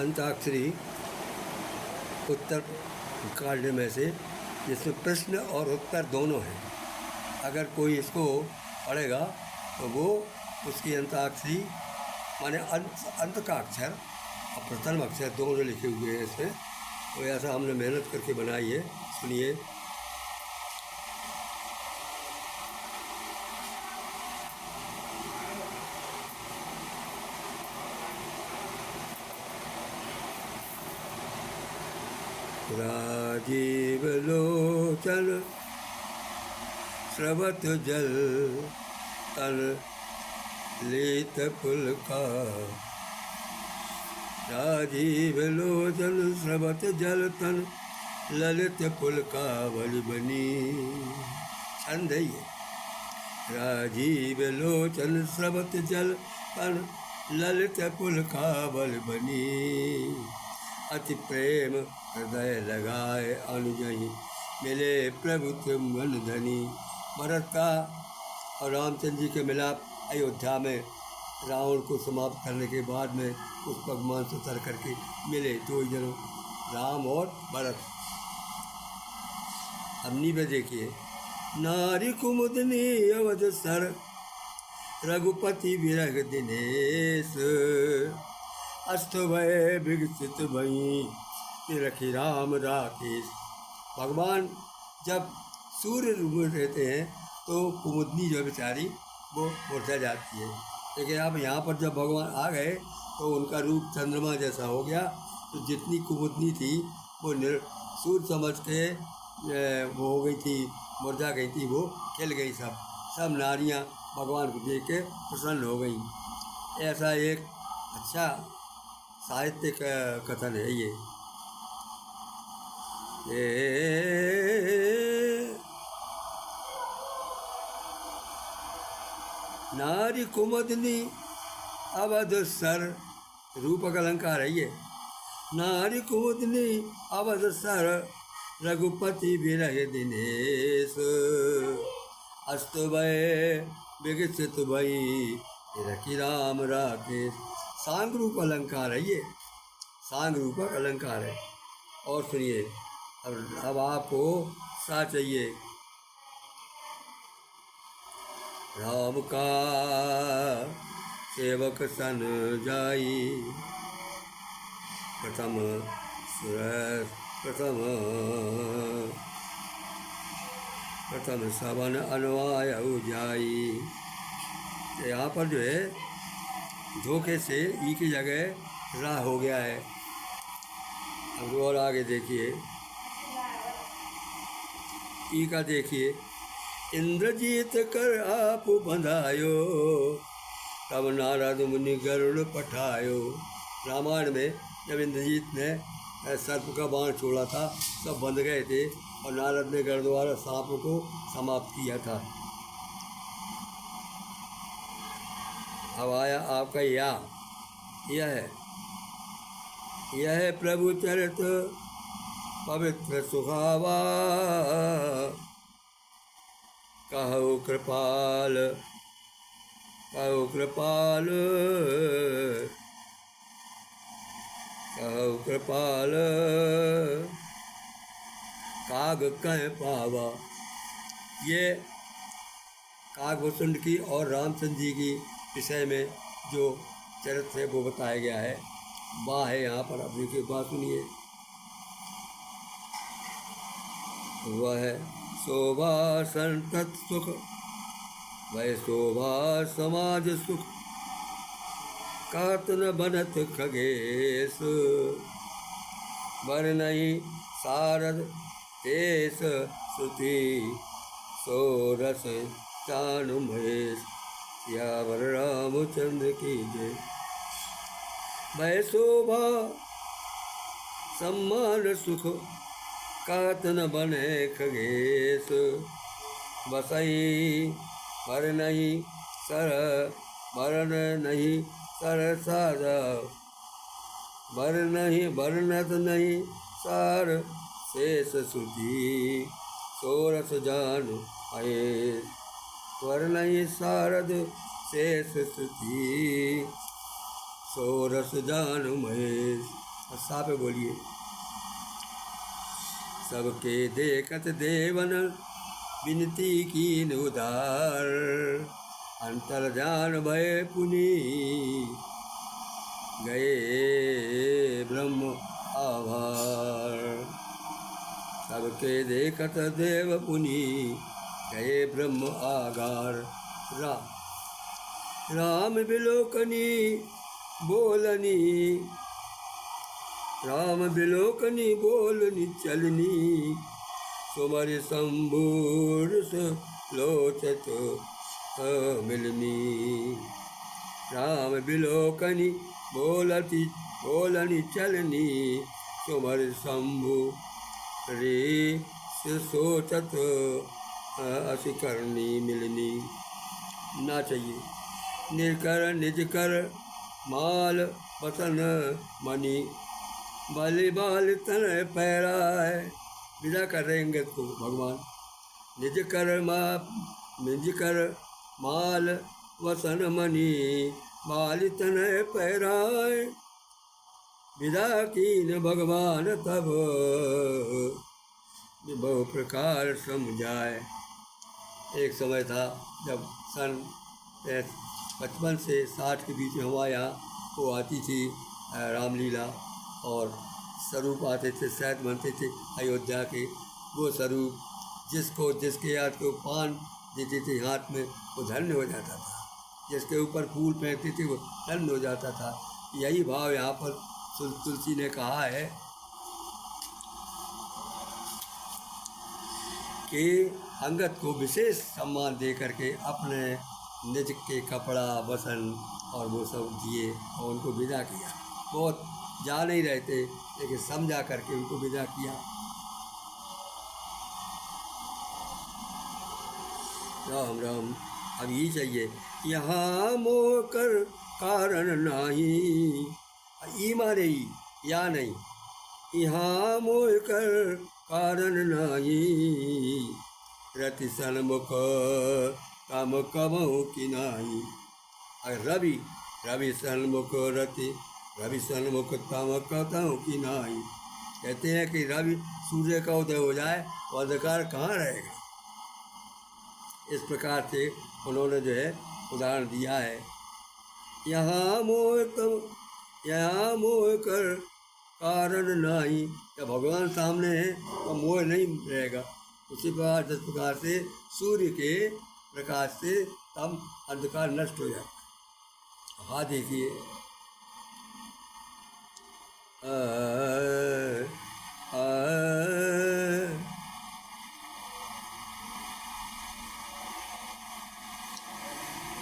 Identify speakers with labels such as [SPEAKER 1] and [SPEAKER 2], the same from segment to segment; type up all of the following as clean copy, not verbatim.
[SPEAKER 1] अंताक्षरी उत्तर कांड में से, जिसमें प्रश्न और उत्तर दोनों हैं। अगर कोई इसको पढ़ेगा तो वो उसकी अंताक्षरी माने अंत का अक्षर और प्रथम अक्षर दोनों लिखे हुए हैं इसमें। तो ऐसा हमने मेहनत करके बनाई है, सुनिए। राजीव लोचन स्रवत जल तन लेत पुलका। राजीव लोचन स्रवत जल तन ललित पुलका बल बनी। छंद है ये। राजीव लोचन स्रवत जल तन ललित पुलका बल बनी। अति प्रेम हृदय लगाए अनुजहि मिले प्रभु मन धनी। भरत का और रामचंद्र जी के मिलाप अयोध्या में रावण को समाप्त करने के बाद में उस भगवान से उतर करके मिले दो ही जनों, राम और भरत। हमनी में देखिए, नारी कुमुदनी अवध सर रघुपति विरह दिनेश। अस्त भय विकसित भई रखी राम राकेश। भगवान जब सूर्य रूप में रहते हैं तो कुमुदनी जो बेचारी वो मुरझा जाती है, लेकिन अब यहाँ पर जब भगवान आ गए तो उनका रूप चंद्रमा जैसा हो गया। तो जितनी कुमुदनी थी वो सूर्य समझ के वो हो गई थी, मुरझा गई थी, वो खिल गई। सब नारियाँ भगवान को देख के प्रसन्न हो गई। ऐसा एक अच्छा साहित्यिक कथन है ये। नारी कुमुदनी अवध सर, रूपक अलंकार है ये। नारी कुमुदनी अवध सर रघुपति विरह दिनेश। अस्त भय विकसित भई रखी राम राकेश। सांग रूप अलंकार है ये, सांग रूपक अलंकार है। और सुनिए, अब आपको सा चाहिए। राम का सेवक सन जाई प्रथम प्रथम सवन अनवाय जाई। यहाँ पर जो है धोखे से ई की जगह रा हो गया है। अब और आगे देखिए, ई का देखिए। इंद्रजीत कर आप बंधायो तब नारद मुनि गरुड़ पठायो। रामायण में जब इंद्रजीत ने सर्प का बाण छोड़ा था, सब बंध गए थे और नारद ने गरुड़ द्वारा सांप को समाप्त किया था। अब आया आपका यह है प्रभु चरित पवित्र सुहावा। कहो कृपाल कहो कृपाल कहो कृपाल काग कह पावा। ये कागभूषण की और रामचंद्र जी की विषय में जो चरित्र है वो बताया गया है। वाह है यहाँ पर, अब देखिए बात सुनिए। वह शोभा संतत सुख वह शोभा समाज सुख कात न बनत खगेश। वर नहीं सारद तेस सुति सोरस चानु महेश। सियावर रामचंद्र की जय। वह शोभा सम्मान सुख कात न बने खगेश। बसई वर नहीं सर सार वर्णत नहीं सार शेष सुधी सोरस जान महेश। वर नहीं सारद शेष सुधी सोरस जान महेश। और सा पे बोलिए। सबके देखत देवन विनती कीन उदार, अंतर जान भय पुनि गए ब्रह्म आभार। सबके देखत देव पुनि गए ब्रह्म आगार। राम बिलोकनी बोलनी, राम बिलोकनी बोलनी चलनी, सुमर शंभुर लोचत मिलनी। राम बिलोकनी बोलनी चलनी, सुमर शंभु रे सोचत असी करनी मिलनी। ना चाहिए। निर्कर निज कर माल वतन मणि, बाली बाल तन पैराए। विदा कर रहे अंगद को भगवान। निज कर माल वसन मणि, बाल तन पैराए। विदा कीन भगवान तब बहु प्रकार समझाए। एक समय था जब सन 55 से 60 के बीच में हमारे यहाँ वो आती थी रामलीला, और स्वरूप आते थे, शहद बनते थे अयोध्या के। वो स्वरूप जिसको जिसके हाथ को पान देते थे हाथ में, वो धन्य हो जाता था। जिसके ऊपर फूल फेंकते थे वो धन्य हो जाता था। यही भाव यहाँ पर तुलसी ने कहा है कि अंगद को विशेष सम्मान दे करके अपने निज के कपड़ा वसन और वो सब दिए और उनको विदा किया। बहुत जा नहीं रहे थे लेकिन समझा करके उनको विदा किया। राम राम। अब यही चाहिए। यहाँ मोह कर कारण नहीं, ई मारे या नहीं। यहाँ मोह कर कारण नहीं, रति सन्मुख काम कमऊ की नाही। रवि रवि सन्मुख रवि सन्मुख तम कतऊ की नाही। कहते हैं कि रवि सूर्य का उदय हो जाए तो अंधकार कहाँ रहेगा। इस प्रकार से उन्होंने जो है उदाहरण दिया है। यहाँ मोह कर कारण नहीं। जब भगवान सामने है तो मोह नहीं रहेगा। उसी प्रकार जिस प्रकार से सूर्य के प्रकाश से तम अंधकार नष्ट हो जाता। हाँ देखिए,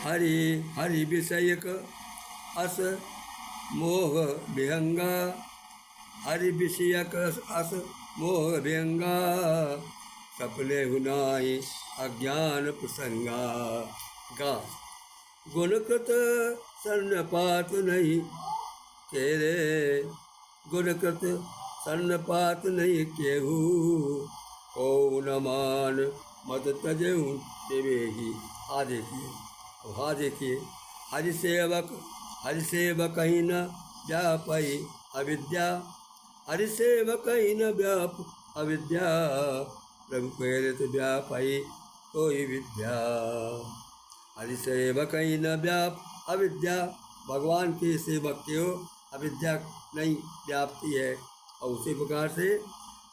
[SPEAKER 1] हरि हरि विषयक अस मोह विहंगा, हरि विषयक अस मोह विहंगा, सपने हुनाई अज्ञान प्रसंगा। गा गुणकृत सन्नपात नहीं केरे, गुणकृत सन्नपात नहीं केहू, को न मान मत तजेऊ देवेही। हाँ देखिए, हाँ देखिए, हरि सेवक ही न व्यापई अविद्या, हरि सेवक ही न व्याप अविद्या, प्रभु प्रेरित व्यापई कोई विद्या। हरि सेवक ही न व्याप अविद्या, भगवान के सेवक के हो अविद्या नहीं व्याप्ति है। और उसी प्रकार से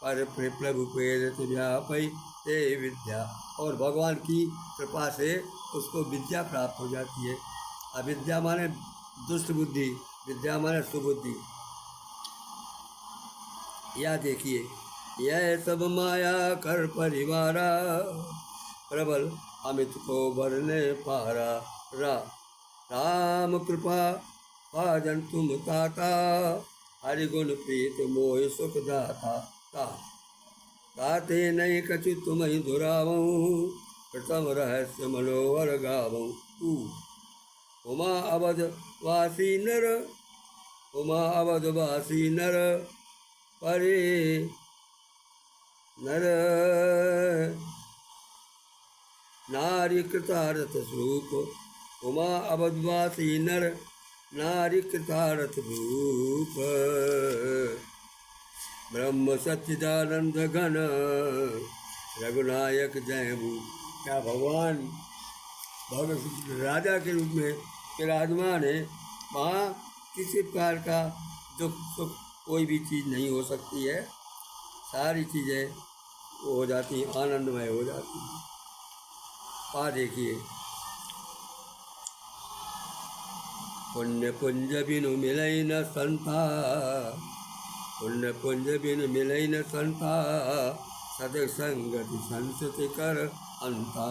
[SPEAKER 1] पर प्रभु प्रेरित व्यापई ते विद्या, और भगवान की कृपा से उसको विद्या प्राप्त हो जाती है। अविद्या माने दुष्ट बुद्धि, विद्या माने सुबुद्धि। या देखिए, यह सब माया कर परिवारा, प्रबल अमित को भरने पारा। राम कृपा भाजन तुम ताता, हरिगुण प्रीत मोह सुख दाता। गाते नहीं कछु तुम ही दुरावऊँ, प्रथम रहस्य मनोहर गावऊँ। उमा अवध वासी नर, उमा अवध वासी नर, परे नर नारी कृतारथ स्वरूप। उमा अवधवासी नर नारी कृतारथ भूप ब्रह्म सच्चिदानंद घन रघुनायक जय भूप। क्या भगवान भगत राजा के रूप में विराजमान है, वहाँ किसी प्रकार का दुख सुख कोई भी चीज़ नहीं हो सकती है, सारी चीज़ें वो हो जाती हैं, आनंदमय हो जाती हैं। देखिए, पुण्य पुंज बिनु मिलई न संता, पुण्य पुंज बिनु मिलई न संता, सत्संगति संसति कर अंता।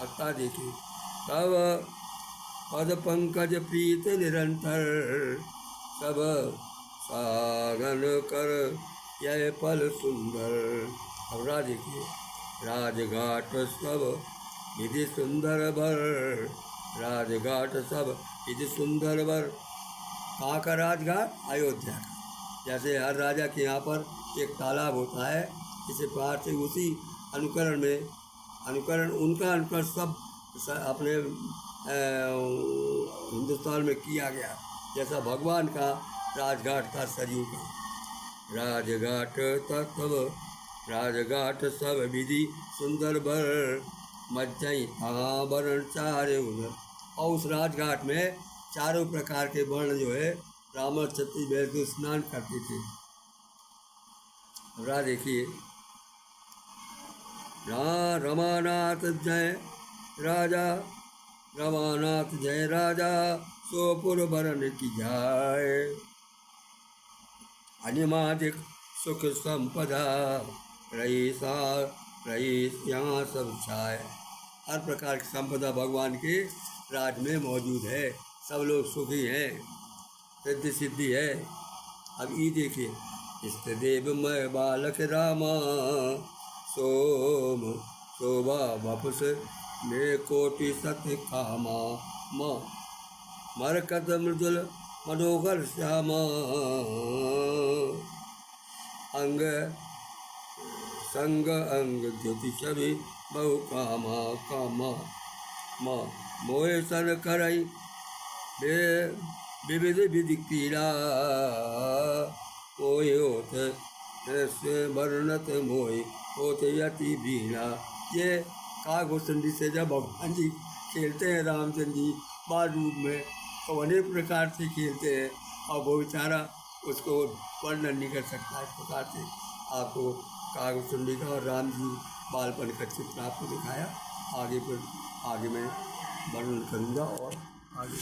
[SPEAKER 1] अक्ता देखिए, तब पद पंकज प्रीत निरंतर, सब सागन कर यह पल सुंदर। अब राज देखिए, राजघाट सब विधि सुंदर भर, राजघाट सब विधि सुंदर भर। कहाँ का राजघाट? अयोध्या का। जैसे हर राजा के यहाँ पर एक तालाब होता है, इसी प्रकार से उसी अनुकरण में उनका अनुकरण सब अपने हिंदुस्तान में किया गया। जैसा भगवान का राजघाट था सरयू का। राजघाट तब राजघाट सब विधि सुंदर बर, मज्जई वर्ण चारे उधर। और उस राजघाट में चारों प्रकार के वर्ण जो है ब्राह्मण क्षत्रिय वैश्य स्नान करते थे। राज देखिए, रमानाथ जय राजा, रमानाथ जय राजा, सोपुर वरण की जाय। अनिमादिक सुख संपदा, रही यहाँ सब छाए। हर प्रकार की संपदा भगवान के राज में मौजूद है, सब लोग सुखी हैं, रिद्धि सिद्धि है। अब ये देखिए, इष्ट देव मय बालक रामा, सोम शोभा बपस में कोटि सत्य कामा। मरकत मृदुल मनोहर श्यामा, अंग संग अंग ज्योति छवि बहु कामा कामा। मोहे सन करई विविध विधि क्रीड़ा, मोहि होत वर्णत मोहि होत यति बीड़ा। ये कागभूषणी से जब भगवान जी खेलते हैं, रामचंद्र जी बाल रूप में, तो अनेक प्रकार से खेलते हैं, और वो बेचारा उसको वर्णन नहीं कर सकता। इस प्रकार से आपको कागभूषणी का और राम जी बालपन का चित्र आपको दिखाया। आगे मैं वर्णन करूँगा और आगे